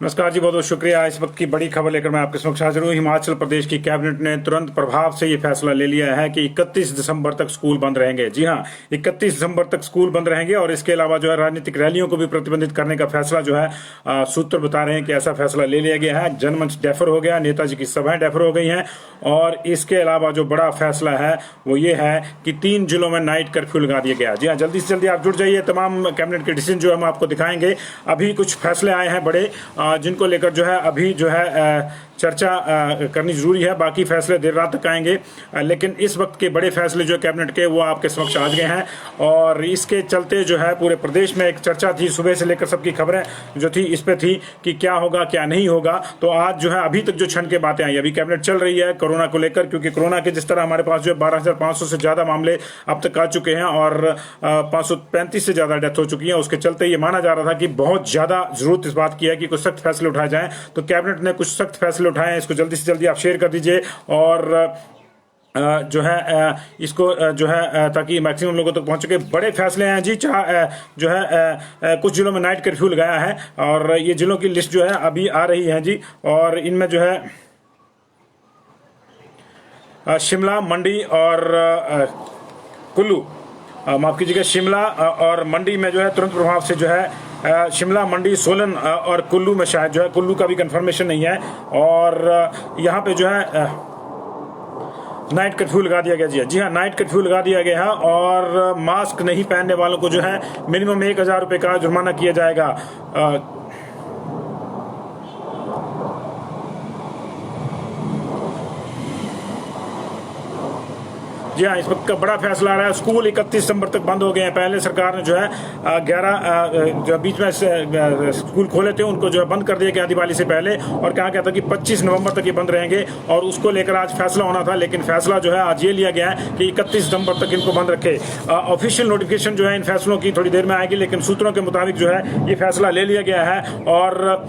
नमस्कार जी, बहुत बहुत शुक्रिया। इस वक्त की बड़ी खबर लेकर मैं आपके समक्ष हाजिर हूँ। हिमाचल प्रदेश की कैबिनेट ने तुरंत प्रभाव से ये फैसला ले लिया है कि 31 दिसंबर तक स्कूल बंद रहेंगे। जी हाँ, 31 दिसंबर तक स्कूल बंद रहेंगे और इसके अलावा जो है राजनीतिक रैलियों को भी प्रतिबंधित करने का फैसला जो है सूत्र बता रहे हैं कि ऐसा फैसला ले लिया गया है। जनमंच डेफर हो गया, नेताजी की सभाएं डेफर हो गई हैं और इसके अलावा जो बड़ा फैसला है वो ये है कि 3 जिलों में नाइट कर्फ्यू लगा दिया गया। जी हाँ, जल्दी से जल्दी आप जुड़ जाइए। तमाम कैबिनेट के डिसीजन जो हम आपको दिखाएंगे। अभी कुछ फैसले आए हैं बड़े, जिनको लेकर जो है अभी जो है चर्चा करनी जरूरी है। बाकी फैसले देर रात तक आएंगे, लेकिन इस वक्त के बड़े फैसले जो कैबिनेट के वो आपके समक्ष आ गए हैं और इसके चलते जो है पूरे प्रदेश में एक चर्चा थी। सुबह से लेकर सबकी खबरें जो थी इस पे थी कि क्या होगा क्या नहीं होगा। तो आज जो है अभी तक जो क्षण के बातें आई, अभी कैबिनेट चल रही है कोरोना को लेकर, क्योंकि कोरोना के जिस तरह हमारे पास जो है 12,500 से ज्यादा मामले अब तक आ चुके हैं और 535 से ज्यादा डेथ हो चुकी है। उसके चलते ये माना जा रहा था कि बहुत ज्यादा जरूरत इस बात की है कि कुछ सख्त फैसले उठाए जाएं। तो कैबिनेट ने कुछ सख्त फैसले उठाए हैं, इसको जल्दी से जल्दी आप शेयर कर दीजिए और जो है इसको जो है ताकि मैक्सिमम लोगों तक पहुंच सके। बड़े फैसले हैं जी। जो है कुछ जिलों में नाइट कर्फ्यू लगाया है और ये जिलों की लिस्ट जो है अभी आ रही है जी। और इनमें जो है शिमला, मंडी और कुल्लू, माफ कीजिएगा, शिमला और मंडी में जो है तुरंत प्रभाव से जो है शिमला, मंडी, सोलन और कुल्लू में शायद जो है, कुल्लू का भी कंफर्मेशन नहीं है, और यहाँ पे जो है नाइट कर्फ्यू लगा दिया गया। जी हाँ, नाइट कर्फ्यू लगा दिया गया है और मास्क नहीं पहनने वालों को जो है मिनिमम 1,000 रुपये का जुर्माना किया जाएगा। जी हाँ, इस वक्त का बड़ा फैसला आ रहा है। स्कूल 31 दिसंबर तक बंद हो गए हैं। पहले सरकार ने जो है 11 जो बीच में स्कूल खोले थे उनको जो है बंद कर दिया गया दिवाली से पहले, और कहा गया था कि 25 नवंबर तक ये बंद रहेंगे और उसको लेकर आज फैसला होना था। लेकिन फैसला जो है आज ये लिया गया है कि 31 दिसंबर तक इनको बंद रखे। ऑफिशियल नोटिफिकेशन जो है इन फैसलों की थोड़ी देर में आएगी, लेकिन सूत्रों के मुताबिक जो है ये फैसला ले लिया गया है और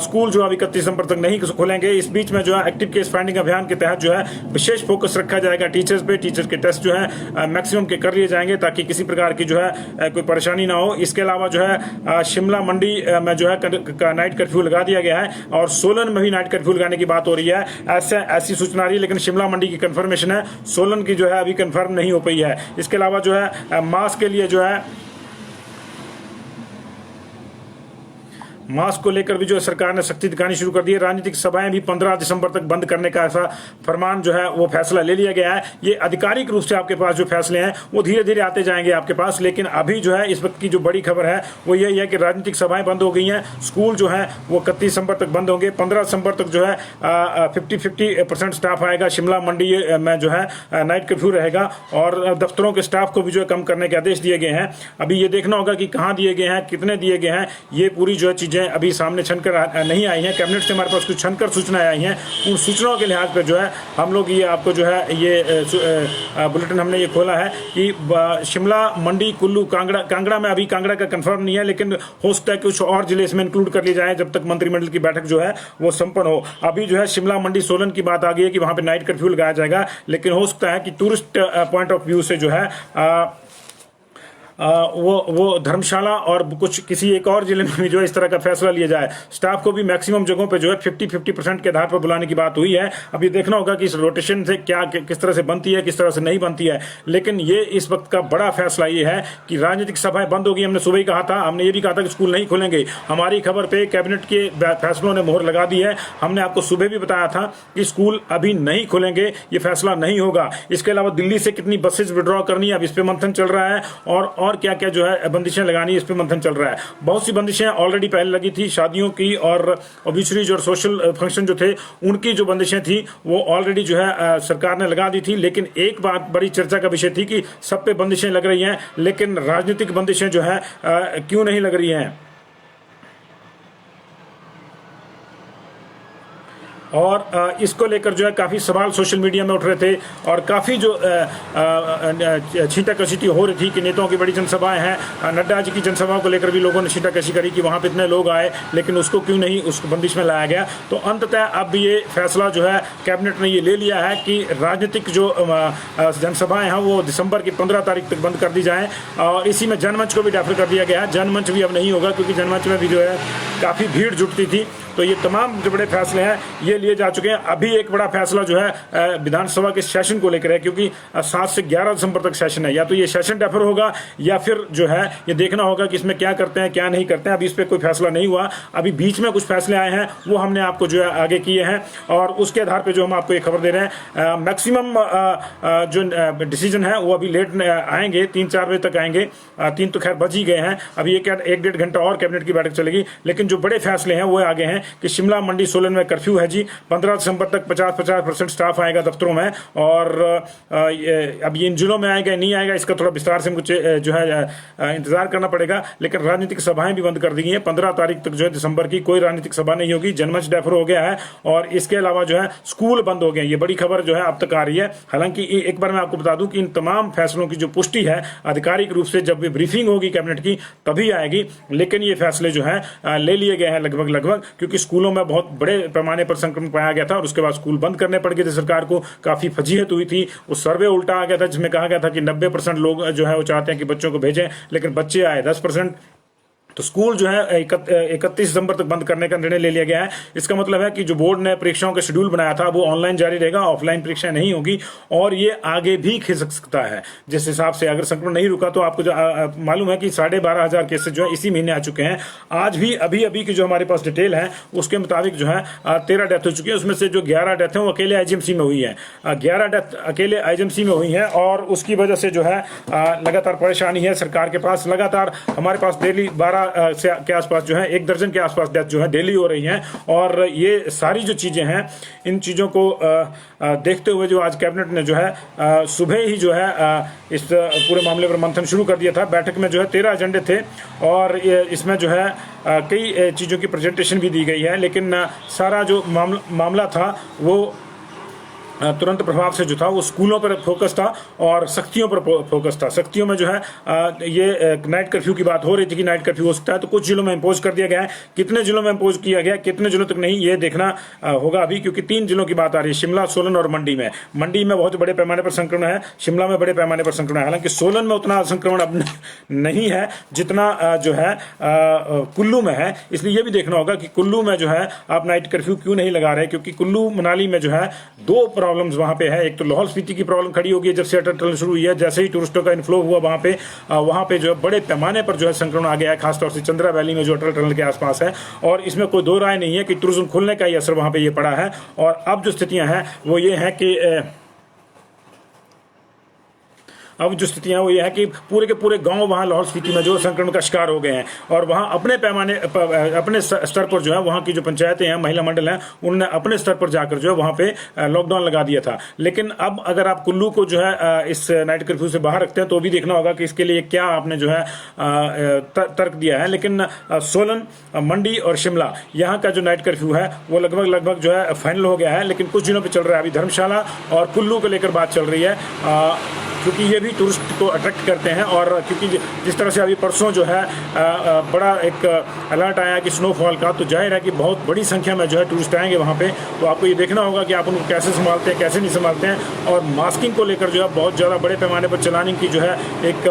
स्कूल जो अभी 31 दिसंबर तक नहीं खोलेंगे। इस बीच में जो है एक्टिव केस फाइंडिंग अभियान के तहत जो है विशेष फोकस रखा जाएगा टीचर्स पे। टीचर्स के टेस्ट जो है मैक्सिमम के कर लिए जाएंगे ताकि किसी प्रकार की जो है कोई परेशानी ना हो। इसके अलावा जो है शिमला, मंडी में जो है नाइट कर्फ्यू लगा दिया गया है और सोलन में भी नाइट कर्फ्यू लगाने की बात हो रही है। ऐसी सूचना आ रही है, लेकिन शिमला, मंडी की कंफर्मेशन है, सोलन की जो है अभी कंफर्म नहीं हो पाई है। इसके अलावा जो है मास्क के लिए जो है मास्क को लेकर भी जो सरकार ने सख्ती दिखानी शुरू कर दी है। राजनीतिक सभाएं भी 15 दिसंबर तक बंद करने का ऐसा फरमान जो है वो फैसला ले लिया गया है। ये आधिकारिक रूप से आपके पास जो फैसले हैं वो धीरे धीरे आते जाएंगे आपके पास, लेकिन अभी जो है इस वक्त की जो बड़ी खबर है वो यही है कि राजनीतिक सभाएं बंद हो गई हैं। स्कूल जो है वो 31 दिसंबर तक बंद होंगे। 15 दिसंबर तक जो है 50% स्टाफ आएगा। शिमला, मंडी में जो है नाइट कर्फ्यू रहेगा और दफ्तरों के स्टाफ को भी जो है कम करने के आदेश दिए गए हैं। अभी ये देखना होगा कि कहाँ दिए गए हैं, कितने दिए गए हैं। ये पूरी जो है चीजें अभी सामने छनकर नहीं आई हैं। कैबिनेट से हमारे पास कुछ छनकर सूचनाएं आई हैं। उन सूचनाओं के लिहाज पर जो है हम लोग ये आपको जो है ये बुलेटिन हमने ये खोला है कि शिमला, मंडी, कुल्लू, कांगड़ा में अभी कांगड़ा का कंफर्म नहीं है, लेकिन हो सकता है कुछ और जिले इसमें इंक्लूड कर लिए जाए जब तक मंत्रिमंडल की बैठक जो है वो संपन्न हो। अभी जो है शिमला, मंडी, सोलन की बात आ गई है कि वहां पे नाइट कर्फ्यू लगाया जाएगा, लेकिन हो सकता है कि टूरिस्ट पॉइंट ऑफ व्यू से जो है वो धर्मशाला और कुछ किसी एक और जिले में भी जो है इस तरह का फैसला लिया जाए। स्टाफ को भी मैक्सिमम जगहों पे जो है 50% के आधार पर बुलाने की बात हुई है। अब ये देखना होगा कि इस रोटेशन से क्या किस तरह से बनती है, किस तरह से नहीं बनती है। लेकिन ये इस वक्त का बड़ा फैसला ये है कि राजनीतिक सभाएं बंद होगी। हमने सुबह ही कहा था, हमने ये भी कहा था कि स्कूल नहीं खुलेंगे। हमारी खबर पे कैबिनेट के फैसलों ने मोहर लगा दी है। हमने आपको सुबह भी बताया था कि स्कूल अभी नहीं खुलेंगे, ये फैसला नहीं होगा। इसके अलावा दिल्ली से कितनी बसेज विड्रॉ करनी है, अब इस पे मंथन चल रहा है और क्या क्या जो है बंदिशें लगानी है, इस पे मंथन चल रहा है। बहुत सी बंदिशें ऑलरेडी पहले लगी थी, शादियों की और ओबिचुरीज और सोशल फंक्शन जो थे उनकी जो बंदिशें थी वो ऑलरेडी जो है सरकार ने लगा दी थी। लेकिन एक बात बड़ी चर्चा का विषय थी कि सब पे बंदिशें लग रही हैं, लेकिन राजनीतिक बंदिशें जो है क्यों नहीं लग रही हैं। और इसको लेकर जो है काफ़ी सवाल सोशल मीडिया में उठ रहे थे और काफ़ी जो छींटाकशी हो रही थी कि नेताओं की बड़ी जनसभाएं हैं। नड्डा जी की जनसभाओं को लेकर भी लोगों ने छींटाकशी करी कि वहाँ पे इतने लोग आए, लेकिन उसको क्यों नहीं उसको बंदिश में लाया गया। तो अंततः अब ये फैसला जो है कैबिनेट ने ये ले लिया है कि राजनीतिक जो जनसभाएं हैं वो दिसंबर की 15 तारीख तक बंद कर दी जाएँ और इसी में जनमंच को भी डेफर कर दिया गया है। जनमंच भी अब नहीं होगा क्योंकि जनमंच में भी जो है काफ़ी भीड़ जुटती थी। तो ये तमाम जो बड़े फैसले हैं ये लिए जा चुके हैं। अभी एक बड़ा फैसला जो है विधानसभा के सेशन को लेकर है, क्योंकि 7 से 11 दिसंबर तक सेशन है। या तो ये सेशन डेफर होगा या फिर जो है ये देखना होगा कि इसमें क्या करते हैं क्या नहीं करते हैं। अभी इस पर कोई फैसला नहीं हुआ। अभी बीच में कुछ फैसले आए हैं वो हमने आपको जो है आगे किए हैं, और उसके आधार पर जो हम आपको ये खबर दे रहे हैं। मैक्सिमम जो डिसीजन है वो अभी लेट आएंगे, 3-4 बजे तक आएंगे। 3 तो खैर बज ही गए हैं। अभी 1-1.5 घंटा और कैबिनेट की बैठक चलेगी। लेकिन जो बड़े फैसले हैं वो आगे हैं कि शिमला, मंडी, सोलन में कर्फ्यू है जी। 15 दिसंबर तक 50% स्टाफ आएगा दफ्तरों में। और अब ये इन जिलों में आएगा नहीं आएगा इसका थोड़ा विस्तार से कुछ जो है इंतजार करना पड़ेगा। लेकिन राजनीतिक सभाएं भी बंद कर दी गई हैं। 15 तारीख तक जो है दिसंबर की कोई राजनीतिक सभा नहीं होगी। जनमंच डेफर हो गया है, और इसके अलावा जो है स्कूल बंद हो गए। ये बड़ी खबर जो है अब तक आ रही है। हालांकि एक बार मैं आपको बता दूं कि इन तमाम फैसलों की जो पुष्टि है आधिकारिक रूप से जब भी ब्रीफिंग होगी कैबिनेट की तभी आएगी। लेकिन ये फैसले जो है ले लिए गए हैं लगभग, क्योंकि स्कूलों में बहुत बड़े पैमाने पर संक्रमण पाया गया था और उसके बाद स्कूल बंद करने पड़ गए थे। सरकार को काफी फजीहत हुई थी। उस सर्वे उल्टा आ गया था जिसमें कहा गया था कि 90% लोग जो है वो चाहते हैं कि बच्चों को भेजें, लेकिन बच्चे आए 10%। तो स्कूल जो है 31 दिसंबर तक बंद करने का निर्णय ले लिया गया है। इसका मतलब है कि जो बोर्ड ने परीक्षाओं का शेड्यूल बनाया था वो ऑनलाइन जारी रहेगा, ऑफलाइन परीक्षा नहीं होगी, और ये आगे भी खिसक सकता है जिस हिसाब से। अगर संक्रमण नहीं रुका तो आपको मालूम है कि 12,500 केसेस जो है इसी महीने आ चुके हैं। आज भी अभी की जो हमारे पास डिटेल है उसके मुताबिक जो है 13 डेथ हो चुकी है। उसमें से जो 11 डेथ है वो अकेले आईजीएमसी में हुई है। 11 डेथ अकेले आईजीएमसी में हुई है, और उसकी वजह से जो है लगातार परेशानी है सरकार के पास। लगातार हमारे पास डेली 12 के आसपास जो है 1 दर्जन के आसपास डेथ जो है डेली हो रही हैं। और ये सारी जो चीजें हैं इन चीजों को देखते हुए जो आज कैबिनेट ने जो है सुबह ही जो है इस पूरे मामले पर मंथन शुरू कर दिया था। बैठक में जो है 13 एजेंडे थे, और इसमें जो है कई चीजों की प्रेजेंटेशन भी दी गई है। लेकिन सारा जो मामला था वो तुरंत प्रभाव से जो था वो स्कूलों पर फोकस था और सख्तियों पर फोकस था। सख्तियों में जो है ये नाइट कर्फ्यू की बात हो रही थी कि नाइट कर्फ्यू हो सकता है, तो कुछ जिलों में इम्पोज कर दिया गया है। कितने जिलों में इम्पोज किया गया, कितने जिलों तक नहीं, ये देखना होगा अभी, क्योंकि 3 जिलों की बात आ रही है, शिमला, सोलन और मंडी में। मंडी में बहुत बड़े पैमाने पर संक्रमण है, शिमला में बड़े पैमाने पर संक्रमण है। हालांकि सोलन में उतना संक्रमण अब नहीं है जितना जो है कुल्लू में है। इसलिए ये भी देखना होगा कि कुल्लू में जो है आप नाइट कर्फ्यू क्यों नहीं लगा रहे, क्योंकि कुल्लू मनाली में जो है 2 प्रॉब्लम्स वहां पे है। एक तो लाहौल स्पीति की प्रॉब्लम खड़ी होगी जब से अटल टनल शुरू हुई है। जैसे ही टूरिस्टों का इनफ्लो हुआ वहां पे जो है बड़े पैमाने पर जो है संक्रमण आ गया है, खासतौर से चंद्रा वैली में जो अटल टनल के आसपास है। और इसमें कोई दो राय नहीं है कि टूरिज्म खुलने का ही असर वहां पे ये पड़ा है। और अब जो स्थितियां हैं वो ये है कि अब जो स्थितियां वो ये है कि पूरे के पूरे गांव वहां लाहौल स्पीति में जो संक्रमण का शिकार हो गए हैं, और वहां अपने स्तर पर जो है वहां की जो पंचायतें हैं, महिला मंडल हैं, उन्होंने अपने स्तर पर जाकर जो है वहां पे लॉकडाउन लगा दिया था। लेकिन अब अगर आप कुल्लू को जो है इस नाइट कर्फ्यू से बाहर रखते हैं तो भी देखना होगा कि इसके लिए क्या आपने जो है तर्क दिया है। लेकिन सोलन, मंडी और शिमला यहाँ का जो नाइट कर्फ्यू है वो लगभग जो है फाइनल हो गया है। लेकिन कुछ दिनों पर चल रहा है, अभी धर्मशाला और कुल्लू को लेकर बात चल रही है, क्योंकि ये भी टूरिस्ट को अट्रैक्ट करते हैं। और क्योंकि जिस तरह से अभी परसों जो है बड़ा एक अलर्ट आया कि स्नोफॉल का, तो जाहिर है कि बहुत बड़ी संख्या में जो है टूरिस्ट आएंगे वहाँ पे। तो आपको ये देखना होगा कि आप उनको कैसे संभालते हैं, कैसे नहीं संभालते हैं। और मास्किंग को लेकर जो है बहुत ज़्यादा बड़े पैमाने पर चलाने की जो है एक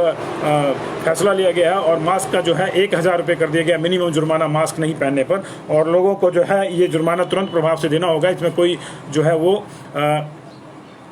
फैसला लिया गया है, और मास्क का जो है 1,000 रुपये कर दिया गया मिनिमम जुर्माना मास्क नहीं पहनने पर। और लोगों को जो है ये जुर्माना तुरंत प्रभाव से देना होगा, इसमें कोई जो है वो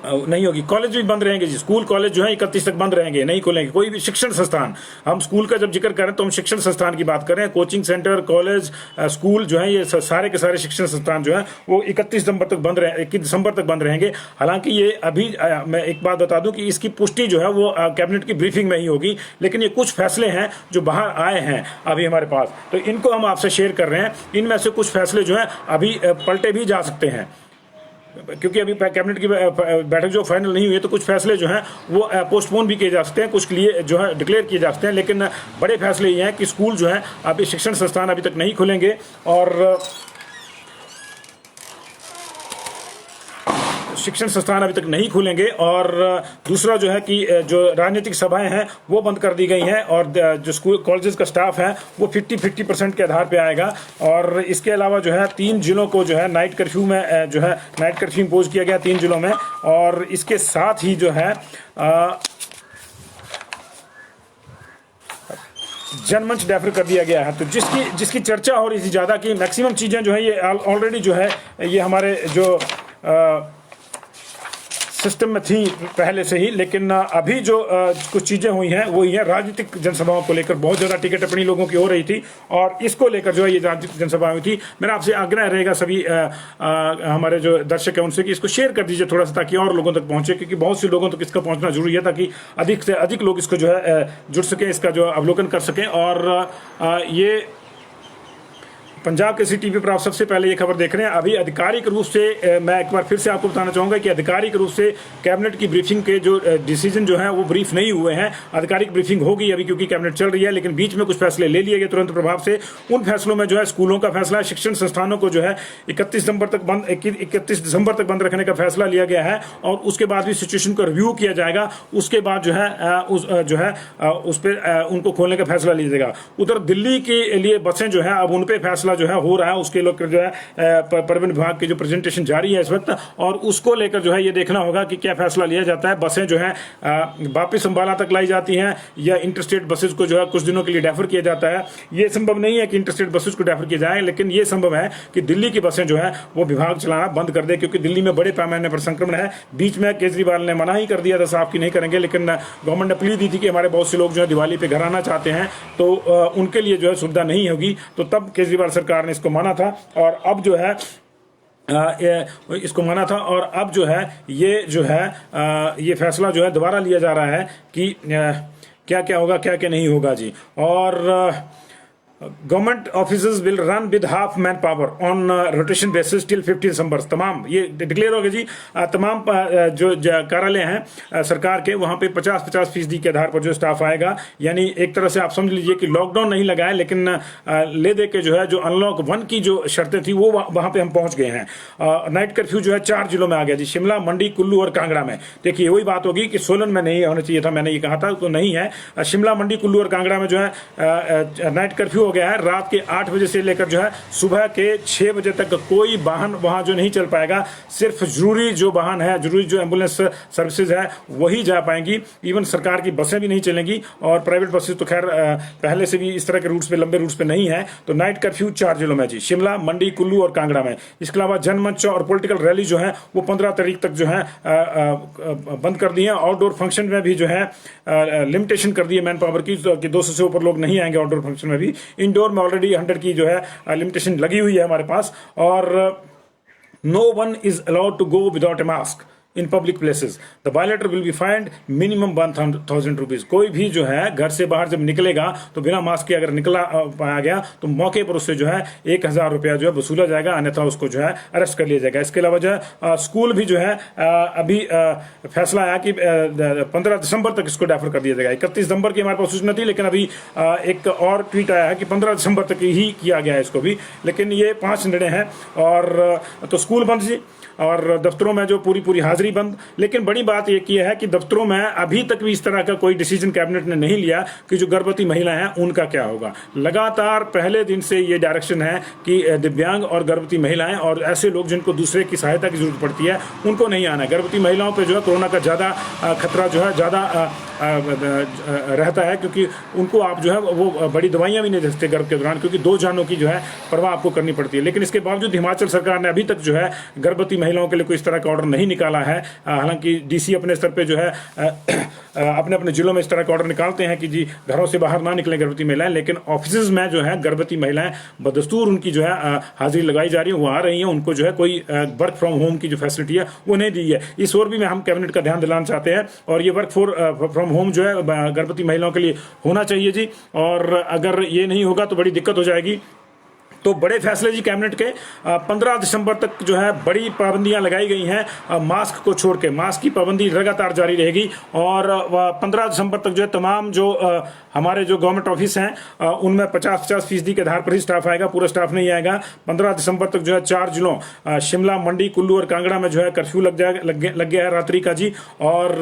नहीं होगी। कॉलेज भी बंद रहेंगे जी, स्कूल कॉलेज जो है 31 तक बंद रहेंगे, नहीं खुलेंगे। कोई भी शिक्षण संस्थान, हम स्कूल का जब जिक्र करें तो हम शिक्षण संस्थान की बात करें। कोचिंग सेंटर, कॉलेज, स्कूल जो है ये सारे के सारे शिक्षण संस्थान जो है वो 31 दिसंबर तक बंद रहेंगे। हालांकि ये अभी मैं एक बात बता दूं कि इसकी पुष्टि जो है वो कैबिनेट की ब्रीफिंग में ही होगी। लेकिन ये कुछ फैसले हैं जो बाहर आए हैं अभी हमारे पास, तो इनको हम आपसे शेयर कर रहे हैं। इनमें से कुछ फैसले जो है अभी पलटे भी जा सकते हैं, क्योंकि अभी कैबिनेट की बैठक जो फाइनल नहीं हुई है, तो कुछ फैसले जो हैं वो पोस्टपोन भी किए जा सकते हैं, कुछ लिए जो है डिक्लेयर किए जा सकते हैं। लेकिन बड़े फैसले ये हैं कि स्कूल जो है अभी शिक्षण संस्थान अभी तक नहीं खुलेंगे, और शिक्षण संस्थान अभी तक नहीं खुलेंगे। और दूसरा जो है कि जो राजनीतिक सभाएं हैं वो बंद कर दी गई हैं, और जो स्कूल कॉलेजेस का स्टाफ है वो 50% के आधार पे आएगा। और इसके अलावा जो है 3 जिलों को जो है नाइट कर्फ्यू में जो है नाइट कर्फ्यू इम्पोज किया गया 3 जिलों में। और इसके साथ ही जो है जनमंच डेफर कर दिया गया है। तो जिसकी चर्चा हो रही थी ज़्यादा कि मैक्सिमम चीज़ें जो है ये ऑलरेडी जो है ये हमारे जो सिस्टम में थी पहले से ही, लेकिन अभी जो कुछ चीज़ें हुई हैं वो ये राजनीतिक जनसभाओं को लेकर बहुत ज़्यादा टिकट टिप्पणी लोगों की हो रही थी और इसको लेकर जो है ये राजनीतिक जनसभा हुई थी। मेरा आपसे आग्रह रहेगा सभी हमारे जो दर्शक हैं उनसे कि इसको शेयर कर दीजिए थोड़ा सा, ताकि और लोगों तक पहुंचे, क्योंकि बहुत से लोगों तक इसका पहुंचना जरूरी है ताकि अधिक से अधिक लोग इसको जो है जुड़ सकें, इसका जो अवलोकन कर सकें। और ये पंजाब के टीवी पर आप सबसे पहले ये खबर देख रहे हैं। अभी आधिकारिक रूप से मैं एक बार फिर से आपको बताना चाहूँगा कि आधिकारिक रूप से कैबिनेट की ब्रीफिंग के जो डिसीजन जो है वो ब्रीफ नहीं हुए हैं। आधिकारिक ब्रीफिंग होगी अभी क्योंकि कैबिनेट चल रही है, लेकिन बीच में कुछ फैसले ले लिए गए तुरंत प्रभाव से। उन फैसलों में जो है स्कूलों का फैसला, शिक्षण संस्थानों को जो है 31 दिसंबर तक बंद रखने का फैसला लिया गया है और उसके बाद भी सिचुएशन को रिव्यू किया जाएगा। उसके बाद जो है उस पर उनको खोलने का फैसला लिया जाएगा। उधर दिल्ली के लिए बसें जो है अब उन पर फैसला जो है हो रहा है, उसके लोग जो है परिवहन विभाग की जो प्रेजेंटेशन जारी है इस वक्त, और उसको लेकर जो है ये देखना होगा कि क्या फैसला लिया जाता है। बसें जो है वापिस अंबाला तक लाई जाती हैं या इंटरस्टेट बसेस को जो है कुछ दिनों के लिए डेफर किया जाता है। ये संभव नहीं है कि इंटरस्टेट बसेस को डेफर किया जाए, लेकिन ये संभव है कि दिल्ली की बसें जो है वो विभाग चलाना बंद कर दे, क्योंकि दिल्ली में बड़े पैमाने पर संक्रमण है। बीच में केजरीवाल ने मना ही कर दिया था साफ की नहीं करेंगे, लेकिन गवर्नमेंट ने अपील दी थी कि हमारे बहुत से लोग जो है दिवाली पे घर आना चाहते हैं तो उनके लिए जो है सुविधा नहीं होगी, तो तब केजरीवाल सरकार ने इसको माना था और अब जो है इसको माना था और अब जो है ये फैसला जो है दोबारा लिया जा रहा है कि क्या क्या होगा क्या क्या नहीं होगा जी। और government officers will run with half man power on rotation basis till 15 दिसंबर। तमाम ये डिक्लेयर हो गया जी। तमाम जो कार्यालय हैं सरकार के वहां पे 50-50% के आधार पर जो स्टाफ आएगा, यानी एक तरह से आप समझ लीजिए कि लॉकडाउन नहीं लगा है, लेकिन ले दे के जो है जो अनलॉक 1 की जो शर्तें थी वो वहां पे हम पहुंच गए हैं। नाइट कर्फ्यू जो है 4 जिलों में आ गया जी, शिमला, मंडी, कुल्लू और कांगड़ा में। देखिए वही बात होगी कि सोलन में नहीं होना चाहिए था, मैंने ये कहा था, तो नहीं है। शिमला, मंडी, कुल्लू और कांगड़ा में जो है नाइट कर्फ्यू गया है। रात के 8 बजे से लेकर जो है सुबह के 6 बजे तक कोई वाहन वहां जो नहीं चल पाएगा। सिर्फ जरूरी जो वाहन है, जरूरी जो एम्बुलेंस सर्विसेज है वही जा पाएंगी। इवन सरकार की बसें भी नहीं चलेंगी और प्राइवेट बसेस तो खैर पहले से भी इस तरह के रूट्स पे, लंबे रूट्स पे नहीं है। तो नाइट कर्फ्यू 4 जिलों में जी, शिमला, मंडी, कुल्लू और कांगड़ा में। इसके अलावा जनमंच और पॉलिटिकल रैली जो है वो 15 तारीख तक जो है बंद कर दी है। आउटडोर फंक्शन में भी जो है लिमिटेशन कर दी है मैन पावर की, 200 से ऊपर लोग नहीं आएंगे आउटडोर फंक्शन में भी। इंडोर में ऑलरेडी 100 की जो है लिमिटेशन लगी हुई है हमारे पास। और no one is allowed to go without a mask in public places. The violator will be find minimum 1000 rupees. कोई भी जो है घर से बाहर जब निकलेगा तो बिना मास्क के अगर निकला पाया गया तो मौके पर उससे जो है 1000 रुपया जो है वसूला जाएगा, अन्यथा उसको जो है अरेस्ट कर लिया जाएगा। इसके अलावा जो है स्कूल भी जो है अभी फैसला आया कि 15 दिसंबर तक इसको डेफर कर दिया जाएगा। 31 दिसंबर की हमारे पास सूचना थी, लेकिन अभी एक और ट्वीट आया है कि 15 दिसंबर तक ही किया गया है इसको भी। लेकिन ये 5 निर्णय हैं। और तो स्कूल बंद जी, और दफ्तरों में जो पूरी हाजिरी बंद। लेकिन बड़ी बात यह की है कि दफ्तरों में अभी तक भी इस तरह का कोई डिसीजन कैबिनेट ने नहीं लिया कि जो गर्भवती महिलाएं हैं उनका क्या होगा। लगातार पहले दिन से ये डायरेक्शन है कि दिव्यांग और गर्भवती महिलाएं और ऐसे लोग जिनको दूसरे की सहायता की जरूरत पड़ती है उनको नहीं आना है। गर्भवती महिलाओं पर जो है कोरोना का ज़्यादा खतरा जो है ज़्यादा रहता है, क्योंकि उनको आप जो है वो बड़ी दवाइयाँ भी नहीं दे सकते गर्भ के दौरान, क्योंकि 2 जानों की जो है परवाह आपको करनी पड़ती है। लेकिन इसके बावजूद हिमाचल सरकार ने अभी तक जो है गर्भवती महिलाओं के लिए कोई इस तरह का ऑर्डर नहीं निकाला है। हालांकि डीसी अपने स्तर पे जो है अपने अपने जिलों में इस तरह का ऑर्डर निकालते हैं कि जी घरों से बाहर ना निकलें गर्भवती महिलाएं, लेकिन ऑफिस में जो है गर्भवती महिलाएं बदस्तूर उनकी जो है हाजिरी लगाई जा रही है, वो आ रही हैं। उनको जो है कोई वर्क फ्रॉम होम की जो फैसिलिटी है वो नहीं दी है। इस ओर भी हम कैबिनेट का ध्यान दिलाना चाहते हैं। और ये वर्क फ्रॉम होम जो है गर्भवती महिलाओं के लिए होना चाहिए जी। और अगर ये नहीं होगा तो बड़ी दिक्कत हो जाएगी। तो बड़े फैसले जी कैबिनेट के। 15 दिसंबर तक जो है बड़ी पाबंदियां लगाई गई हैं मास्क को छोड़ के। मास्क की पाबंदी लगातार जारी रहेगी और 15 दिसंबर तक जो है तमाम जो हमारे जो गवर्नमेंट ऑफिस हैं उनमें 50-50% के आधार पर ही स्टाफ आएगा, पूरा स्टाफ नहीं आएगा। 15 दिसंबर तक जो है 4 जिलों शिमला, मंडी, कुल्लू और कांगड़ा में जो है कर्फ्यू लग गया है रात्रि का जी। और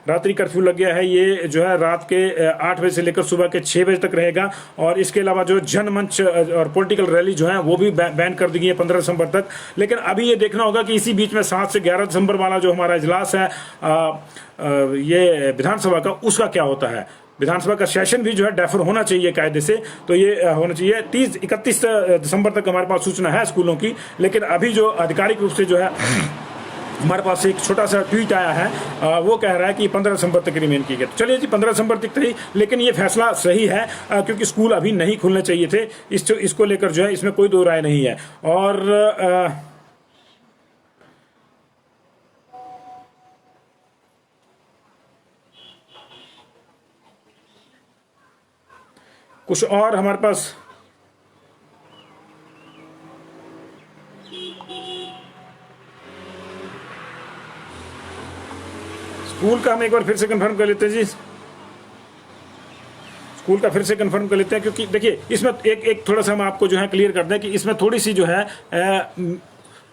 रात्रि कर्फ्यू लग गया है, ये जो है रात के 8 बजे से लेकर सुबह के 6 बजे तक रहेगा। और इसके अलावा जो जनमंच और पॉलिटिकल रैली जो है वो भी बैन कर दी गई है 15 दिसंबर तक। लेकिन अभी ये देखना होगा कि इसी बीच में 7 से 11 दिसंबर वाला जो हमारा इजलास है ये विधानसभा का, उसका क्या होता है। विधानसभा का सेशन भी जो है डेफर होना चाहिए कायदे से, तो ये होना चाहिए। 31 दिसंबर तक हमारे पास सूचना है स्कूलों की, लेकिन अभी जो आधिकारिक रूप से जो है हमारे पास एक छोटा सा ट्वीट आया है, वो कह रहा है कि 15 दिसंबर तक रिमेन की गई। तो चलिए जी 15 दिसंबर तक ही, लेकिन ये फैसला सही है क्योंकि स्कूल अभी नहीं खुलने चाहिए थे। इसको लेकर जो है इसमें कोई दो राय नहीं है। और कुछ और हमारे पास स्कूल का हम एक बार फिर से कंफर्म कर लेते हैं जी, स्कूल का फिर से कंफर्म कर लेते हैं, क्योंकि देखिए इसमें एक थोड़ा सा हम आपको जो है क्लियर कर दें कि इसमें थोड़ी सी जो है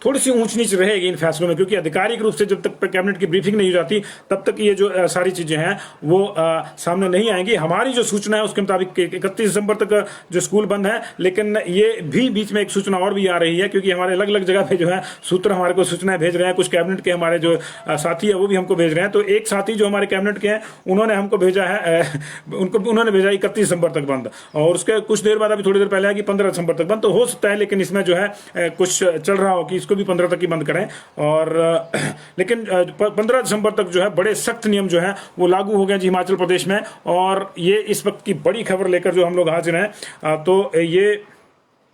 थोड़ी सी ऊंच नीच रहेगी इन फैसलों में, क्योंकि आधिकारिक रूप से जब तक कैबिनेट की ब्रीफिंग नहीं हो जाती तब तक ये जो सारी चीजें हैं वो सामने नहीं आएंगी। हमारी जो सूचना है उसके मुताबिक 31 दिसंबर तक जो स्कूल बंद है, लेकिन ये भी बीच में एक सूचना और भी आ रही है, क्योंकि हमारे अलग अलग जगह पे जो है सूत्र हमारे को सूचनाएं भेज रहे हैं। कुछ कैबिनेट के हमारे जो साथी है वो भी हमको भेज रहे हैं। तो एक साथी जो हमारे कैबिनेट के हैं उन्होंने हमको भेजा है, उन्होंने भेजा 31 दिसंबर तक बंद, और उसके कुछ देर बाद अभी थोड़ी देर पहले है कि 15 दिसंबर तक बंद। तो हो सकता है, लेकिन इसमें जो है कुछ चल रहा हो कि इसको भी 15 तक ही बंद करें। और लेकिन 15 दिसंबर तक जो है बड़े सख्त नियम जो है वो लागू हो गए जी हिमाचल प्रदेश में। और ये इस वक्त की बड़ी खबर लेकर जो हम लोग हाजिर हैं। तो ये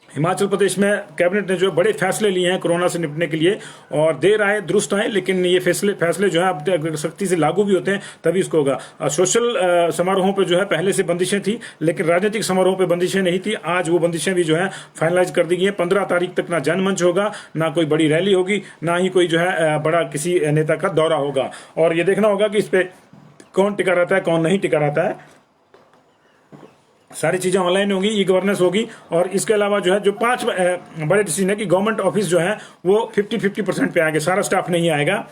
हिमाचल प्रदेश में कैबिनेट ने जो बड़े फैसले लिए हैं कोरोना से निपटने के लिए, और देर आए दुरुस्त आए, लेकिन ये फैसले जो है अब सख्ती से लागू भी होते हैं तभी इसको होगा। सोशल समारोहों पर जो है पहले से बंदिशें थी, लेकिन राजनीतिक समारोहों पर बंदिशें नहीं थी। आज वो बंदिशें भी जो है फाइनलाइज कर दी गई हैं। 15 तारीख तक ना जनमंच होगा, ना कोई बड़ी रैली होगी, ना ही कोई जो है बड़ा किसी नेता का दौरा होगा। और ये देखना होगा कि इस पर कौन टिका रहता है, कौन नहीं टिका रहता है। सारी चीजें ऑनलाइन होगी, ई गवर्नेंस होगी। और इसके अलावा जो है जो 5 बड़े डिसीजन है कि गवर्नमेंट ऑफिस जो है वो 50-50% पे आएंगे, सारा स्टाफ नहीं आएगा।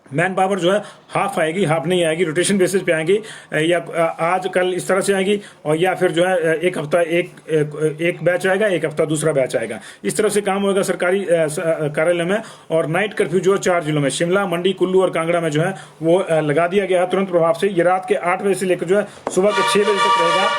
मैन पावर जो है हाफ आएगी, हाफ नहीं आएगी, रोटेशन बेसिस पे आएंगी, या आज कल इस तरह से आएगी, और या फिर जो है एक हफ्ता एक बैच आएगा, एक हफ्ता दूसरा बैच आएगा। इस तरह से काम होगा सरकारी कार्यालय में। और नाइट कर्फ्यू जो है 4 जिलों में, शिमला, मंडी, कुल्लू और कांगड़ा में जो है वो लगा दिया गया है तुरंत प्रभाव से। ये रात के 8 बजे से लेकर जो है सुबह के 6 बजे तक रहेगा,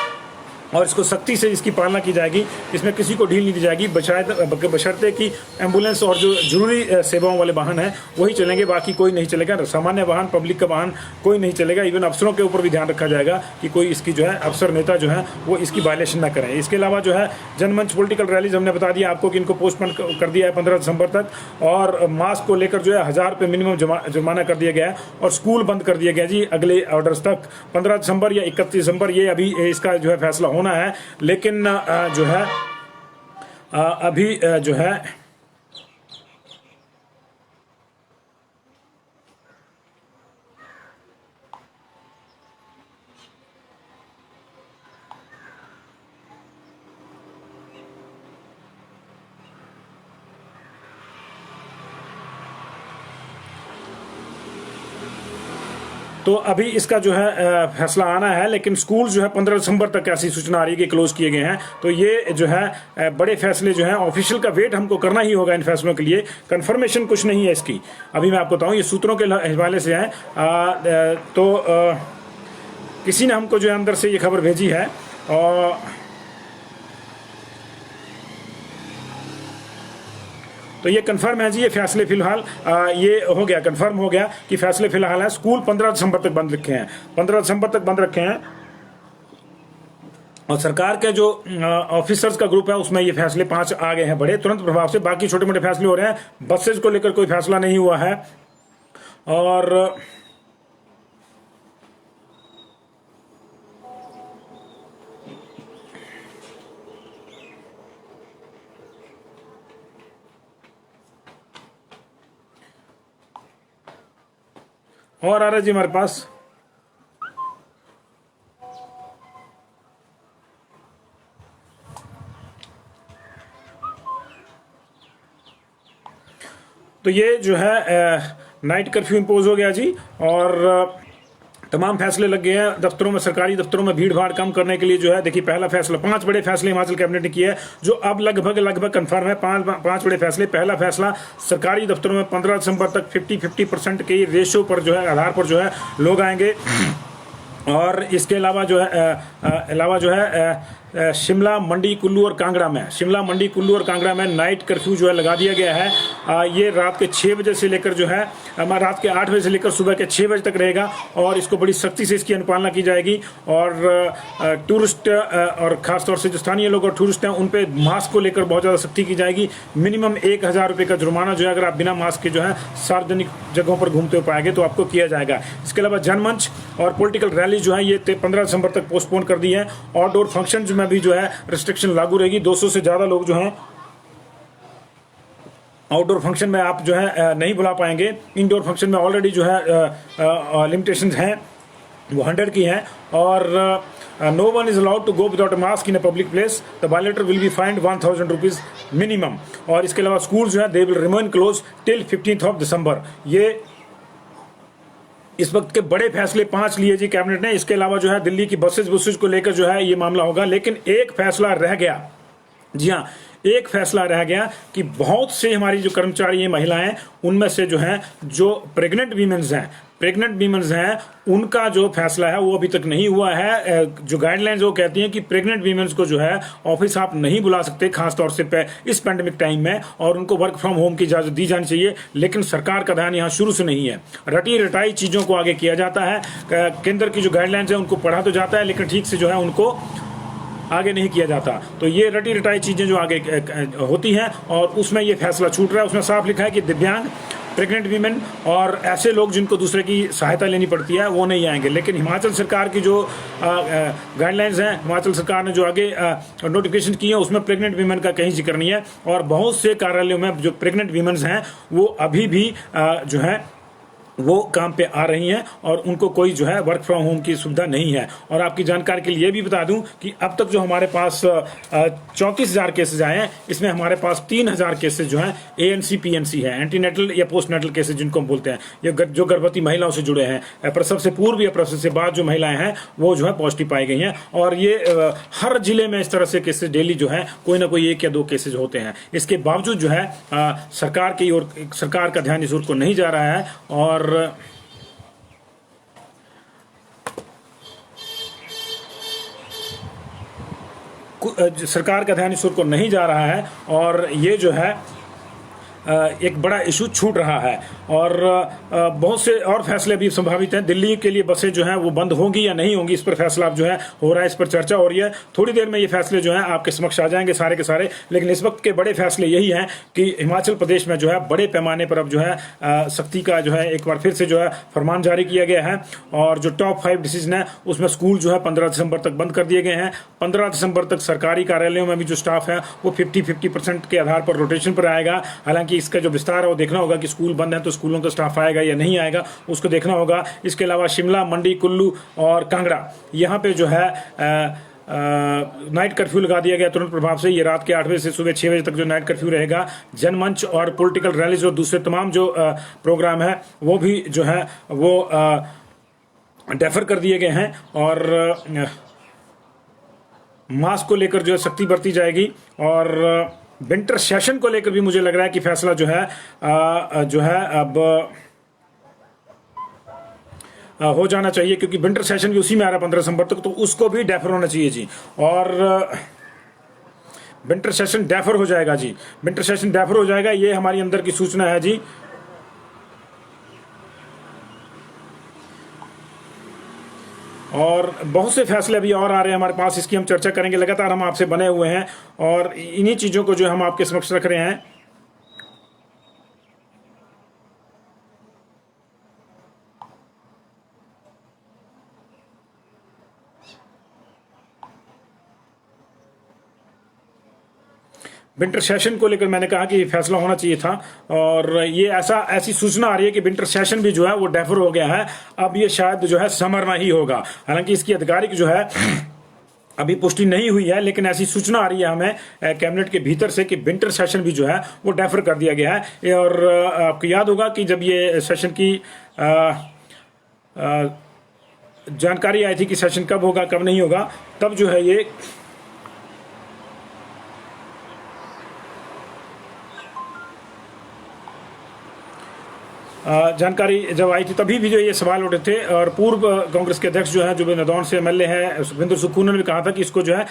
और इसको सख्ती से इसकी पालना की जाएगी। इसमें किसी को ढील नहीं दी जाएगी, बशर्ते कि एम्बुलेंस और जो जरूरी सेवाओं वाले वाहन हैं वही चलेंगे, बाकी कोई नहीं चलेगा। सामान्य वाहन, पब्लिक का वाहन कोई नहीं चलेगा। इवन अफसरों के ऊपर भी ध्यान रखा जाएगा कि कोई इसकी जो है अफसर नेता जो है वो इसकी वायलेशन ना करें। इसके अलावा जो है जनमंच पॉलिटिकल रैलीज हमने बता दिया आपको कि इनको पोस्टपोन कर दिया है 15 दिसंबर तक। और मास्क को लेकर जो है 1000 रुपये मिनिमम जुर्माना कर दिया गया है, और स्कूल बंद कर दिया गया जी अगले ऑर्डर्स तक। 15 दिसंबर या 31 दिसंबर ये अभी इसका जो है फैसला होना है, लेकिन जो है अभी जो है तो अभी इसका जो है फैसला आना है, लेकिन स्कूल जो है 15 दिसंबर तक ऐसी सूचना आ रही है कि क्लोज किए गए हैं। तो ये जो है बड़े फैसले जो हैं ऑफिशियल का वेट हमको करना ही होगा इन फैसलों के लिए। कंफर्मेशन कुछ नहीं है इसकी, अभी मैं आपको बताऊं ये सूत्रों के हवाले से है। तो किसी ने हमको जो है अंदर से ये खबर भेजी है, और तो ये कंफर्म है जी, ये फैसले फिलहाल ये हो गया, कंफर्म हो गया कि फैसले फिलहाल है। स्कूल 15 दिसंबर तक बंद रखे हैं, 15 दिसंबर तक बंद रखे हैं। और सरकार के जो ऑफिसर्स का ग्रुप है उसमें ये फैसले 5 आ गए हैं बड़े तुरंत प्रभाव से। बाकी छोटे मोटे फैसले हो रहे हैं, बसेज को लेकर कोई फैसला नहीं हुआ है। और आ रहा जी हमारे पास तो ये जो है नाइट कर्फ्यू इंपोज हो गया जी, और तमाम फैसले लग गए हैं दफ्तरों में, सरकारी दफ्तरों में भीड़ भाड़ कम करने के लिए जो है। देखिए पहला फैसला, 5 बड़े फैसले हिमाचल कैबिनेट ने किए हैं जो अब लगभग कंफर्म है। 5 बड़े फैसले। पहला फैसला, सरकारी दफ्तरों में 15 दिसंबर तक 50-50% के रेशो पर जो है आधार पर जो है लोग आएंगे। और इसके अलावा जो है शिमला, मंडी, कुल्लू और कांगड़ा में, शिमला, मंडी, कुल्लू और कांगड़ा में नाइट कर्फ्यू जो है लगा दिया गया है। ये रात के 6 बजे से लेकर जो है रात के 8 बजे से लेकर सुबह के 6 बजे तक रहेगा और इसको बड़ी सख्ती से इसकी अनुपालना की जाएगी। और टूरिस्ट और ख़ासतौर से जो स्थानीय लोग और टूरिस्ट हैं उन पर मास्क को लेकर बहुत ज़्यादा सख्ती की जाएगी। मिनिमम 1000 रुपये का जुर्माना जो है अगर आप बिना मास्क के जो है सार्वजनिक जगहों पर घूमते हो पाएंगे तो आपको किया जाएगा। इसके अलावा जनमंच और पॉलिटिकल रैली जो है ये 15 दिसंबर तक पोस्टपोन कर दी है। आउटडोर फंक्शन में भी जो है रिस्ट्रिक्शन लागू रहेगी। 200 से ज़्यादा लोग जो हैं आउटडोर फंक्शन में आप जो है नहीं बुला पाएंगे। इंडोर फंक्शन में ऑलरेडी जो है लिमिटेशंस हैं वो 100 की हैं। और no one is allowed to go without a mask in a public place, the violator will be find 1000 rupees minimum. और इसके अलावा स्कूल जो है they will remain close till 15 December. ये इस वक्त के बड़े फैसले 5 लिए जी कैबिनेट ने। इसके अलावा जो है दिल्ली की बसेज को लेकर जो है ये मामला होगा। लेकिन एक फैसला रह गया, जी हाँ, एक फैसला रह गया कि बहुत से हमारी जो कर्मचारी हैं, महिलाएं, उनमें से जो है जो प्रेग्नेंट वीमेंस हैं उनका जो फैसला है वो अभी तक नहीं हुआ है। जो गाइडलाइंस वो कहती हैं कि प्रेग्नेंट वीमेंस को जो है ऑफिस आप नहीं बुला सकते, खासतौर से इस पैंडेमिक टाइम में, और उनको वर्क फ्रॉम होम की इजाजत दी जानी चाहिए। लेकिन सरकार का ध्यान यहाँ शुरू से नहीं है। रटी रटाई चीजों को आगे किया जाता है। केंद्र की जो गाइडलाइंस है उनको पढ़ा तो जाता है लेकिन ठीक से जो है उनको आगे नहीं किया जाता। तो ये रटी रटाई चीजें जो आगे होती हैं और उसमें ये फैसला छूट रहा है। उसमें साफ लिखा है कि दिव्यांग, प्रेग्नेंट वीमेन और ऐसे लोग जिनको दूसरे की सहायता लेनी पड़ती है वो नहीं आएंगे। लेकिन हिमाचल सरकार की जो गाइडलाइंस हैं, हिमाचल सरकार ने जो आगे नोटिफिकेशन की है उसमें प्रेग्नेंट वीमेन का कहीं जिक्र नहीं है। और बहुत से कार्यालयों में जो प्रेग्नेंट वीमेन्स हैं वो अभी भी जो है वो काम पे आ रही हैं और उनको कोई जो है वर्क फ्रॉम होम की सुविधा नहीं है। और आपकी जानकारी के लिए भी बता दूं कि अब तक जो हमारे पास 34,000 केसेज आए हैं, इसमें हमारे पास 3,000 केसेज जो हैं ANC PNC है, एंटीनेटल या पोस्ट नेटल केसेज जिनको हम बोलते हैं, ये जो गर्भवती महिलाओं से जुड़े हैं। प्रसव से पूर्व या प्रसव से बाद जो महिलाएं हैं वो जो है पॉजिटिव पाई गई हैं। और ये हर जिले में इस तरह से केसेज डेली जो है कोई ना कोई 1 या 2 केसेज होते हैं। इसके बावजूद जो है सरकार का ध्यान इस ओर को नहीं जा रहा है और सरकार का ध्यान इस ओर को नहीं जा रहा है और ये जो है एक बड़ा इशू छूट रहा है। और बहुत से और फैसले भी संभावित हैं। दिल्ली के लिए बसें जो हैं वो बंद होंगी या नहीं होंगी, इस पर फैसला अब जो है हो रहा है, इस पर चर्चा हो रही है। थोड़ी देर में ये फैसले जो हैं आपके समक्ष आ जाएंगे सारे के सारे। लेकिन इस वक्त के बड़े फैसले यही हैं कि हिमाचल प्रदेश में जो है बड़े पैमाने पर अब जो है सख्ती का जो है एक बार फिर से जो है फरमान जारी किया गया है। और जो टॉप 5 डिसीजन है उसमें स्कूल जो है 15 दिसंबर तक बंद कर दिए गए हैं। 15 दिसंबर तक सरकारी कार्यालयों में भी जो स्टाफ है वो 50-50% के आधार पर रोटेशन पर आएगा। हालांकि इसका जो विस्तार है वो देखना होगा कि स्कूल बंद है तो स्कूलों का स्टाफ आएगा या नहीं आएगा, उसको देखना होगा। इसके अलावा शिमला, मंडी, कुल्लू और कांगड़ा यहाँ पे जो है नाइट कर्फ्यू लगा दिया गया तुरंत प्रभाव से। ये रात के 8 बजे से सुबह 6 बजे तक जो नाइट कर्फ्यू रहेगा। जनमंच और पॉलिटिकल रैलीज और दूसरे तमाम जो प्रोग्राम है वो भी जो है वो डेफर कर दिए गए हैं। और मास्क को लेकर जो है सख्ती बरती जाएगी। और विंटर सेशन को लेकर भी मुझे लग रहा है कि फैसला जो है अब हो जाना चाहिए, क्योंकि विंटर सेशन भी उसी में आ रहा है 15 दिसंबर तक, तो उसको भी डेफर होना चाहिए जी। और विंटर सेशन डेफर हो जाएगा जी, विंटर सेशन डेफर हो जाएगा, ये हमारी अंदर की सूचना है जी। और बहुत से फैसले अभी और आ रहे हैं हमारे पास, इसकी हम चर्चा करेंगे। लगातार हम आपसे बने हुए हैं और इन्हीं चीज़ों को जो हम आपके समक्ष रख रहे हैं। विंटर सेशन को लेकर मैंने कहा कि फैसला होना चाहिए था और ये ऐसी सूचना आ रही है कि विंटर सेशन भी जो है वो डेफर हो गया है। अब ये शायद जो है समर में ही होगा। हालांकि इसकी आधिकारिक जो है अभी पुष्टि नहीं हुई है, लेकिन ऐसी सूचना आ रही है हमें कैबिनेट के भीतर से कि विंटर सेशन भी जो है वो डेफर कर दिया गया है। और आपको याद होगा कि जब ये सेशन की जानकारी आई थी कि सेशन कब होगा कब नहीं होगा, तब जो है ये जानकारी जब आई थी तभी भी जो ये सवाल उठे थे, और पूर्व कांग्रेस के अध्यक्ष जो है, जो नदौन से एमएलए हैं, सुखविंदर सुक्खू ने भी कहा था कि इसको जो है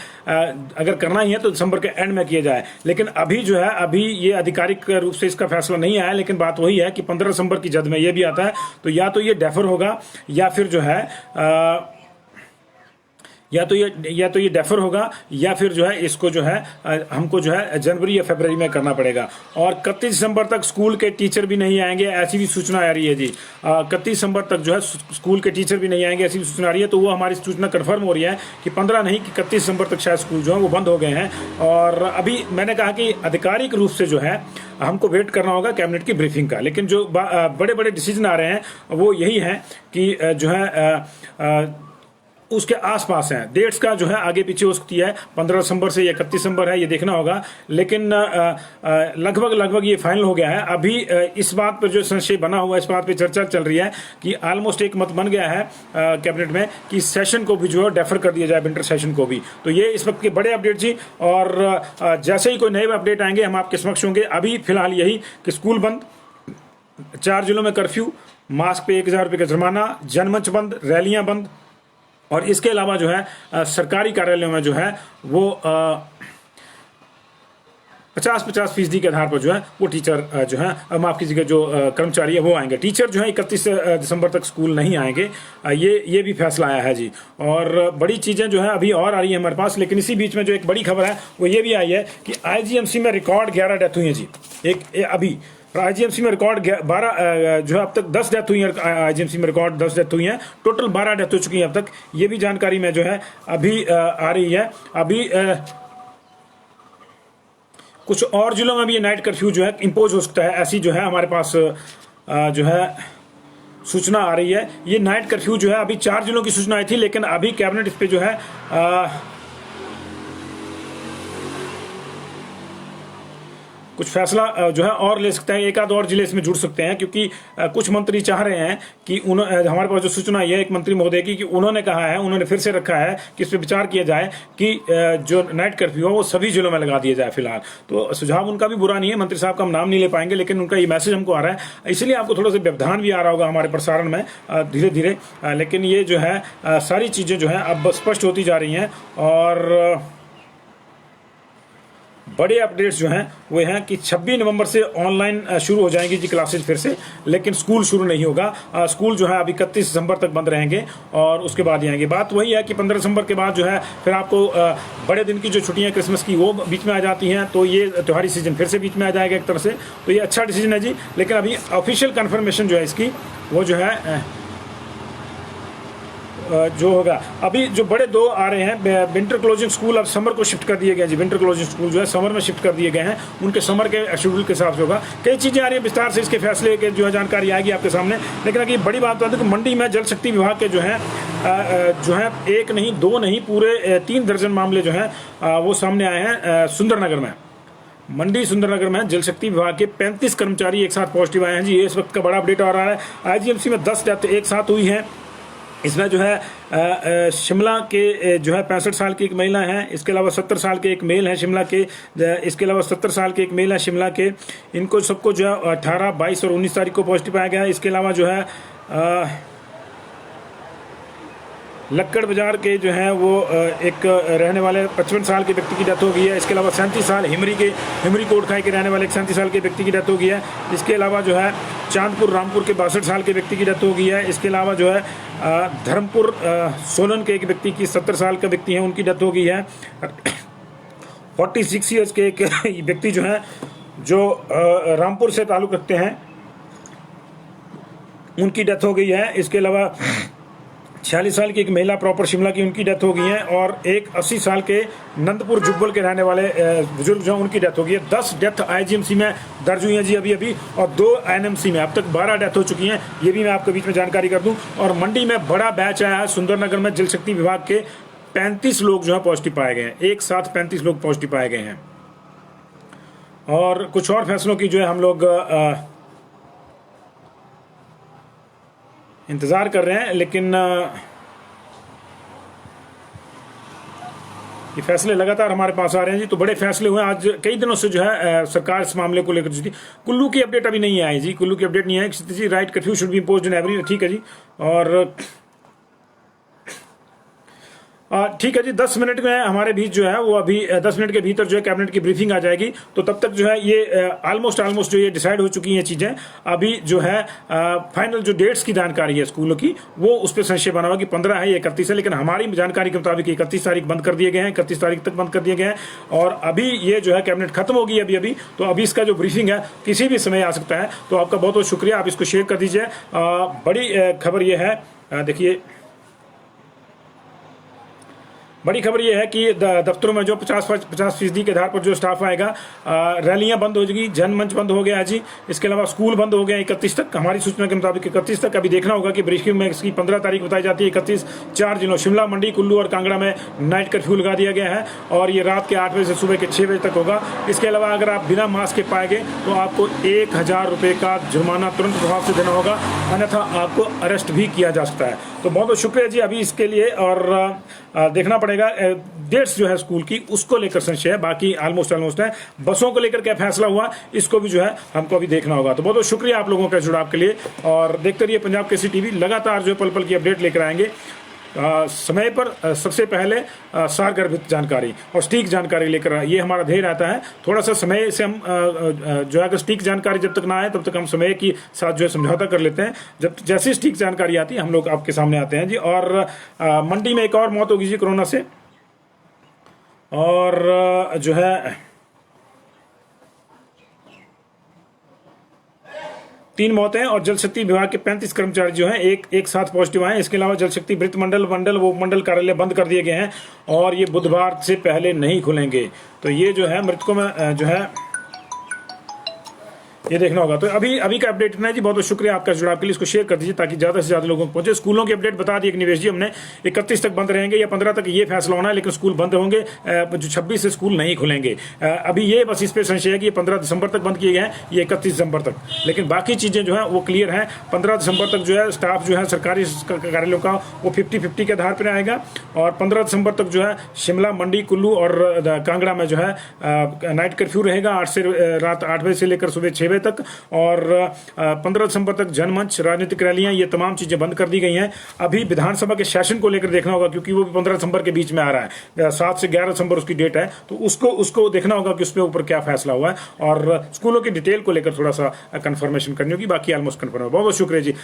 अगर करना ही है तो दिसंबर के एंड में किया जाए। लेकिन अभी जो है, अभी ये आधिकारिक रूप से इसका फैसला नहीं आया, लेकिन बात वही है कि 15 दिसंबर की जद में ये भी आता है, तो या तो ये डेफर होगा या फिर जो है या तो ये डेफर होगा, या फिर जो है इसको जो है हमको जो है जनवरी या फरवरी में करना पड़ेगा। और 31 दिसंबर तक स्कूल के टीचर भी नहीं आएंगे, ऐसी भी सूचना आ रही है जी। 31 दिसंबर तक जो है स्कूल के टीचर भी नहीं आएंगे, ऐसी भी सूचना आ रही है। तो वो हमारी सूचना कन्फर्म हो रही है कि 15 नहीं कि 31 दिसंबर तक शायद स्कूल जो है वो बंद हो गए हैं। और अभी मैंने कहा कि आधिकारिक रूप से जो है हमको वेट करना होगा कैबिनेट की ब्रीफिंग का। लेकिन जो बड़े बड़े डिसीजन आ रहे हैं वो यही है कि जो है उसके आसपास हैं। डेट्स का जो है आगे पीछे हो सकती है, 15 दिसंबर से या 31 दिसंबर है, ये देखना होगा। लेकिन लगभग ये फाइनल हो गया है। अभी इस बात पर जो संशय बना हुआ है, इस बात पे चर्चा चल रही है कि ऑलमोस्ट एक मत बन गया है कैबिनेट में कि सेशन को भी जो है डेफर कर दिया जाए, विंटर सेशन को भी। तो ये इस वक्त के बड़े अपडेट जी। और जैसे ही कोई नए अपडेट आएंगे हम आपके समक्ष होंगे। अभी फिलहाल यही कि स्कूल बंद, 4 जिलों में कर्फ्यू, मास्क पे 1000 रुपये का जुर्माना, जनमंच बंद, रैलियां बंद, और इसके अलावा जो है सरकारी कार्यालयों में जो है वो 50-50% के आधार पर जो है वो टीचर जो है, माफ कीजिएगा, जो कर्मचारी है वो आएंगे। टीचर जो है 31 दिसंबर तक स्कूल नहीं आएंगे। ये भी फैसला आया है जी। और बड़ी चीजें जो है अभी और आ रही है हमारे पास। लेकिन इसी बीच में जो एक बड़ी खबर है वो ये भी आई है कि आईजीएमसी में रिकॉर्ड 11 डेथ हुई है जी। अभी आईजीएमसी में रिकॉर्ड 12 जो है अब तक 10 डेथ हुई है। आईजीएमसी में रिकॉर्ड 10 डेथ हुई है, टोटल 12 डेथ हो चुकी है अब तक। ये भी जानकारी में जो है अभी आ रही है। अभी कुछ और जिलों में भी ये नाइट कर्फ्यू जो है इंपोज हो सकता है, ऐसी जो है हमारे पास जो है सूचना आ रही है। ये नाइट कर्फ्यू जो है अभी 4 जिलों की सूचना आई थी, लेकिन अभी कैबिनेट इस पे जो है कुछ फैसला जो है और ले सकते हैं। एक आध और जिले इसमें जुड़ सकते हैं, क्योंकि कुछ मंत्री चाह रहे हैं कि हमारे पास जो सूचना है एक मंत्री महोदय की, कि उन्होंने कहा है, उन्होंने फिर से रखा है कि इस पर विचार किया जाए कि जो नाइट कर्फ्यू है वो सभी जिलों में लगा दिया जाए फिलहाल। तो सुझाव उनका भी बुरा नहीं है, मंत्री साहब का हम नाम नहीं ले पाएंगे, लेकिन उनका ये मैसेज हमको आ रहा है। इसलिए आपको थोड़ा सा व्यवधान भी आ रहा होगा हमारे प्रसारण में धीरे धीरे। लेकिन ये जो है सारी चीज़ें जो है अब स्पष्ट होती जा रही हैं। और बड़े अपडेट्स जो हैं वो हैं कि 26 नवंबर से ऑनलाइन शुरू हो जाएंगी जी क्लासेज फिर से, लेकिन स्कूल शुरू नहीं होगा। स्कूल जो है अभी 31 दिसंबर तक बंद रहेंगे और उसके बाद ही आएंगे। बात वही है कि 15 दिसंबर के बाद जो है फिर आपको बड़े दिन की जो छुट्टियां क्रिसमस की वो बीच में आ जाती हैं, तो ये त्योहारी सीजन फिर से बीच में आ जाएगा एक तरह से। तो ये अच्छा डिसीजन है जी। लेकिन अभी ऑफिशियल कन्फर्मेशन जो है इसकी वो जो है जो होगा। अभी जो बड़े 2 आ रहे हैं, विंटर क्लोजिंग स्कूल अब समर को शिफ्ट कर दिए गए जी। विंटर क्लोजिंग स्कूल जो है समर में शिफ्ट कर दिए गए हैं, उनके समर के शेड्यूल के हिसाब से होगा। कई चीज़ें आ रही हैं, विस्तार से इसके फैसले के जो है जानकारी आएगी आपके सामने। लेकिन अगर बड़ी बात है कि मंडी में जल शक्ति विभाग के जो है 1 नहीं 2 नहीं पूरे 3 दर्जन मामले जो हैं वो सामने आए हैं सुंदरनगर में। मंडी सुंदरनगर में जल शक्ति विभाग के 35 कर्मचारी एक साथ पॉजिटिव आए हैं जी। ये इस वक्त का बड़ा अपडेट आ रहा है। आईजीएमसी में 10 डेथ एक साथ हुई हैं। इसमें जो है शिमला के जो है 65 साल की एक महिला है, इसके अलावा 70 साल के एक मेल है शिमला के, इसके अलावा 70 साल के एक मेल है शिमला के। इनको सबको जो है 18, 22 और 19 तारीख को पॉजिटिव पाया गया है। इसके अलावा जो है लक्कड़ बाजार के जो है वो एक रहने वाले 55 साल के व्यक्ति की डेथ हो गई है। इसके अलावा 37 साल हिमरी कोटखाई के रहने वाले एक 37 साल के व्यक्ति की डेथ हो गई है। इसके अलावा जो है चांदपुर रामपुर के 62 साल के व्यक्ति की डेथ हो गई है। इसके अलावा जो है धर्मपुर सोलन के एक व्यक्ति की 70 साल का व्यक्ति है, उनकी डेथ हो गई है। 46 ईयर्स के एक व्यक्ति जो है जो रामपुर से ताल्लुक़ रखते हैं, उनकी डेथ हो गई है। इसके अलावा 46 साल की एक महिला प्रॉपर शिमला की, उनकी डेथ हो गई है। और एक 80 साल के नंदपुर जुब्बल के रहने वाले बुजुर्ग जो उनकी डेथ हो गई है। 10 डेथ आईजीएमसी में दर्ज हुई हैं जी अभी और 2 एनएमसी में। अब तक 12 डेथ हो चुकी हैं, ये भी मैं आपको बीच में जानकारी कर दूं। और मंडी में बड़ा बैच आया है सुंदरनगर में, जल शक्ति विभाग के 35 लोग जो है पॉजिटिव पाए गए हैं। एक साथ 35 लोग पॉजिटिव पाए गए हैं। और कुछ और फैसलों की जो है हम लोग इंतज़ार कर रहे हैं, लेकिन ये फैसले लगातार हमारे पास आ रहे हैं जी। तो बड़े फैसले हुए आज कई दिनों से जो है सरकार इस मामले को लेकर जो थी। कुल्लू की अपडेट अभी नहीं आई जी, कुल्लू की अपडेट नहीं आई जी। Right curfew should be imposed in every, ठीक है जी। और ठीक है जी, 10 मिनट में हमारे बीच जो है वो अभी 10 मिनट के भीतर जो है कैबिनेट की ब्रीफिंग आ जाएगी। तो तब तक जो है ये ऑलमोस्ट जो ये डिसाइड हो चुकी हैं चीजें। अभी जो है फाइनल जो डेट्स की जानकारी है स्कूलों की, वो उस पर संशय बना हुआ कि 15 है या 31 है, लेकिन हमारी जानकारी के मुताबिक 31 तारीख बंद कर दिए गए हैं, 31 तारीख तक बंद कर दिए गए हैं। और अभी ये जो है कैबिनेट खत्म होगी अभी, तो अभी इसका जो ब्रीफिंग है किसी भी समय आ सकता है। तो आपका बहुत बहुत शुक्रिया, आप इसको शेयर कर दीजिए। बड़ी खबर ये है, देखिए बड़ी खबर यह है कि दफ्तरों में जो 50% के आधार पर जो स्टाफ आएगा, रैलियां बंद हो जाएगी, जनमंच बंद हो गया जी। इसके अलावा स्कूल बंद हो गए 31 तक, हमारी सूचना के मुताबिक 31 तक। अभी देखना होगा कि ब्रीफिंग में इसकी 15 तारीख बताई जाती है, 31। 4 जिलों शिमला, मंडी, कुल्लू और कांगड़ा में नाइट कर्फ्यू लगा दिया गया है और ये रात के 8 बजे से सुबह के 6 बजे तक होगा। इसके अलावा अगर आप बिना मास्क के पाए गए तो आपको 1000 रुपये का जुर्माना तुरंत प्रभाव से देना होगा, अन्यथा आपको अरेस्ट भी किया जा सकता है। तो बहुत बहुत शुक्रिया जी अभी इसके लिए। और देखना पड़ेगा डेट्स जो है स्कूल की, उसको लेकर संशय है, बाकी ऑलमोस्ट है। बसों को लेकर क्या फैसला हुआ इसको भी जो है हमको अभी देखना होगा। तो बहुत बहुत शुक्रिया आप लोगों का जुड़ाव के लिए, और देखते रहिए पंजाब केसरी टीवी। लगातार जो पल पल की अपडेट लेकर आएंगे समय पर। सबसे पहले सारगर्भित जानकारी और सटीक जानकारी लेकर, ये हमारा ध्येय रहता है। थोड़ा सा समय से हम जो है सटीक जानकारी जब तक ना आए तब तक हम समय के साथ जो है समझौता कर लेते हैं। जब जैसे सटीक जानकारी आती है हम लोग आपके सामने आते हैं जी। और मंडी में एक और मौत होगी जी कोरोना से, और जो है 3 मौतें, और जल शक्ति विभाग के 35 कर्मचारी जो हैं एक साथ पॉजिटिव आए। इसके अलावा जल शक्ति वृत्त मंडल कार्यालय बंद कर दिए गए हैं और ये बुधवार से पहले नहीं खुलेंगे। तो ये जो है मृतकों में जो है ये देखना होगा। तो अभी का अपडेट इतना है जी। बहुत बहुत शुक्रिया आपका जुड़ाव के लिए, इसको शेयर कर दीजिए ताकि ज्यादा से ज्यादा लोगों को पहुंचे। स्कूलों की अपडेट बता दी निवेश जी हमने, 31 तक बंद रहेंगे या 15 तक ये फैसला होना है, लेकिन स्कूल बंद होंगे। जो 26 से स्कूल नहीं खुलेंगे। अभी ये बस इस पे संशय है कि ये 15 दिसंबर तक बंद किए गए हैं, ये 31 दिसंबर तक, लेकिन बाकी चीजें जो है वो क्लियर है। 15 दिसंबर तक जो है स्टाफ जो है सरकारी कार्यालयों का वो 50-50 के आधार पर आएगा, और 15 दिसंबर तक जो है शिमला, मंडी, कुल्लू और कांगड़ा में जो है नाइट कर्फ्यू रहेगा, 8 से रात 8 बजे से लेकर सुबह 6 बजे तक। और 15 दिसंबर तक जनमंच, राजनीतिक रैलियां, ये तमाम चीजें बंद कर दी गई हैं। अभी विधानसभा के सेशन को लेकर देखना होगा, क्योंकि वो भी 15 दिसंबर के बीच में आ रहा है, 7 से 11 दिसंबर उसकी डेट है। तो उसको देखना होगा कि उसके ऊपर क्या फैसला हुआ है, और स्कूलों की डिटेल को लेकर थोड़ा सा कंफर्मेशन करनी होगी। बाकी ऑलमोस्ट कंफर्म है। बहुत बहुत शुक्रिया जी।